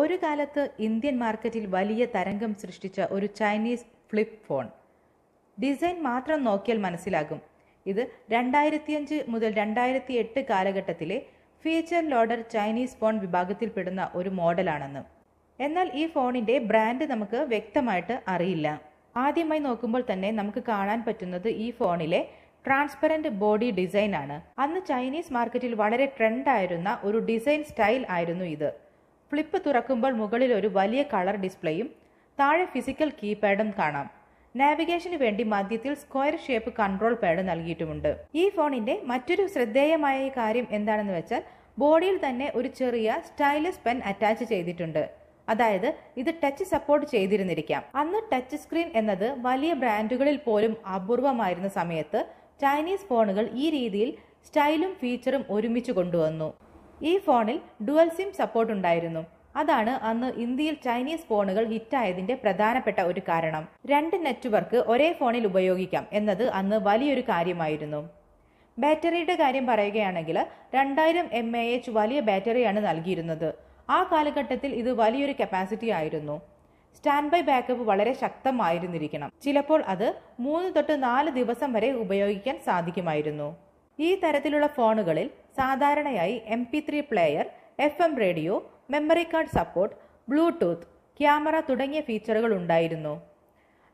ഒരു കാലത്ത് ഇന്ത്യൻ മാർക്കറ്റിൽ വലിയ തരംഗം സൃഷ്ടിച്ച ഒരു ചൈനീസ് ഫ്ലിപ്പ് ഫോൺ. ഡിസൈൻ മാത്രം നോക്കിയാൽ മനസ്സിലാകും ഇത് 2005 മുതൽ 2008 കാലഘട്ടത്തിലെ ഫീച്ചർ ലോഡർ ചൈനീസ് ഫോൺ വിഭാഗത്തിൽപ്പെടുന്ന ഒരു മോഡലാണെന്ന്. എന്നാൽ ഈ ഫോണിന്റെ ബ്രാൻഡ് നമുക്ക് വ്യക്തമായിട്ട് അറിയില്ല. ആദ്യമായി നോക്കുമ്പോൾ തന്നെ നമുക്ക് കാണാൻ പറ്റുന്നത് ഈ ഫോണിലെ ട്രാൻസ്പെറന്റ് ബോഡി ഡിസൈൻ ആണ്. അന്ന് ചൈനീസ് മാർക്കറ്റിൽ വളരെ ട്രെൻഡായിരുന്ന ഒരു ഡിസൈൻ സ്റ്റൈൽ ആയിരുന്നു ഇത്. ഫ്ലിപ്പ് തുറക്കുമ്പോൾ മുകളിൽ ഒരു വലിയ കളർ ഡിസ്പ്ലേയും താഴെ ഫിസിക്കൽ കീപാഡും കാണാം. നാവിഗേഷന് വേണ്ടി മധ്യത്തിൽ സ്ക്വയർ ഷേപ്പ് കൺട്രോൾ പാഡ് നൽകിയിട്ടുമുണ്ട്. ഈ ഫോണിന്റെ മറ്റൊരു ശ്രദ്ധേയമായ കാര്യം എന്താണെന്ന് വെച്ചാൽ ബോഡിയിൽ തന്നെ ഒരു ചെറിയ സ്റ്റൈലസ് പെൻ അറ്റാച്ച് ചെയ്തിട്ടുണ്ട്. അതായത് ഇത് ടച്ച് സപ്പോർട്ട് ചെയ്തിരുന്നിരിക്കാം. അന്ന് ടച്ച് സ്ക്രീൻ എന്നത് വലിയ ബ്രാൻഡുകളിൽ പോലും അപൂർവമായിരുന്ന സമയത്ത് ചൈനീസ് ഫോണുകൾ ഈ രീതിയിൽ സ്റ്റൈലും ഫീച്ചറും ഒരുമിച്ച് കൊണ്ടുവന്നു. ഈ ഫോണിൽ ഡുവൽ സിം സപ്പോർട്ട് ഉണ്ടായിരുന്നു. അതാണ് അന്ന് ഇന്ത്യയിൽ ചൈനീസ് ഫോണുകൾ ഹിറ്റായതിന്റെ പ്രധാനപ്പെട്ട ഒരു കാരണം. 2 നെറ്റ്വർക്ക് ഒരേ ഫോണിൽ ഉപയോഗിക്കാം എന്നത് അന്ന് വലിയൊരു കാര്യമായിരുന്നു. ബാറ്ററിയുടെ കാര്യം പറയുകയാണെങ്കിൽ 2000 mAh വലിയ ബാറ്ററിയാണ് നൽകിയിരുന്നത്. ആ കാലഘട്ടത്തിൽ ഇത് വലിയൊരു കപ്പാസിറ്റി ആയിരുന്നു. സ്റ്റാൻഡ് ബൈ ബാക്കപ്പ് വളരെ ശക്തമായിരുന്നിരിക്കണം. ചിലപ്പോൾ അത് 3 തൊട്ട് 4 ദിവസം വരെ ഉപയോഗിക്കാൻ സാധിക്കുമായിരുന്നു. ഈ തരത്തിലുള്ള ഫോണുകളിൽ സാധാരണയായി MP3 player, FM radio, memory card support, Bluetooth, camera തുടങ്ങിയ ഫീച്ചറുകൾ ഉണ്ടായിരുന്നു.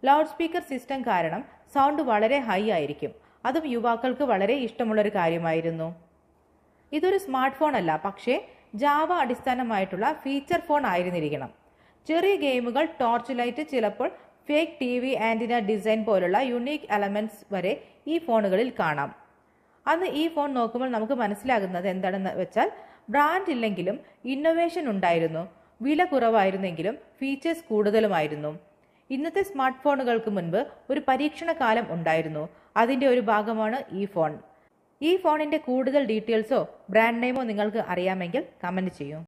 ലൗഡ് സ്പീക്കർ സിസ്റ്റം കാരണം സൗണ്ട് വളരെ ഹൈ ആയിരിക്കും. അതും യുവാക്കൾക്ക് വളരെ ഇഷ്ടമുള്ളൊരു കാര്യമായിരുന്നു. ഇതൊരു സ്മാർട്ട് ഫോൺ അല്ല, പക്ഷേ ജാവ അടിസ്ഥാനമായിട്ടുള്ള ഫീച്ചർ ഫോൺ ആയിരുന്നിരിക്കണം. ചെറിയ ഗെയിമുകൾ, ടോർച്ച് ലൈറ്റ്, ചിലപ്പോൾ ഫേക്ക് TV ആന്റിന ഡിസൈൻ പോലുള്ള യുണീക്ക് എലമെന്റ്സ് വരെ ഈ ഫോണുകളിൽ കാണാം. അന്ന് ഈ ഫോൺ നോക്കുമ്പോൾ നമുക്ക് മനസ്സിലാകുന്നത് എന്താണെന്ന് വെച്ചാൽ ബ്രാൻഡ് ഇല്ലെങ്കിലും ഇന്നൊവേഷൻ ഉണ്ടായിരുന്നു. വില കുറവായിരുന്നെങ്കിലും ഫീച്ചേഴ്സ് കൂടുതലുമായിരുന്നു. ഇന്നത്തെ സ്മാർട്ട് ഫോണുകൾക്ക് മുൻപ് ഒരു പരീക്ഷണ കാലം ഉണ്ടായിരുന്നു. അതിന്റെ ഒരു ഭാഗമാണ് ഈ ഫോൺ. ഈ ഫോണിന്റെ കൂടുതൽ ഡീറ്റെയിൽസോ ബ്രാൻഡ് നെയിമോ നിങ്ങൾക്ക് അറിയാമെങ്കിൽ കമന്റ് ചെയ്യൂ.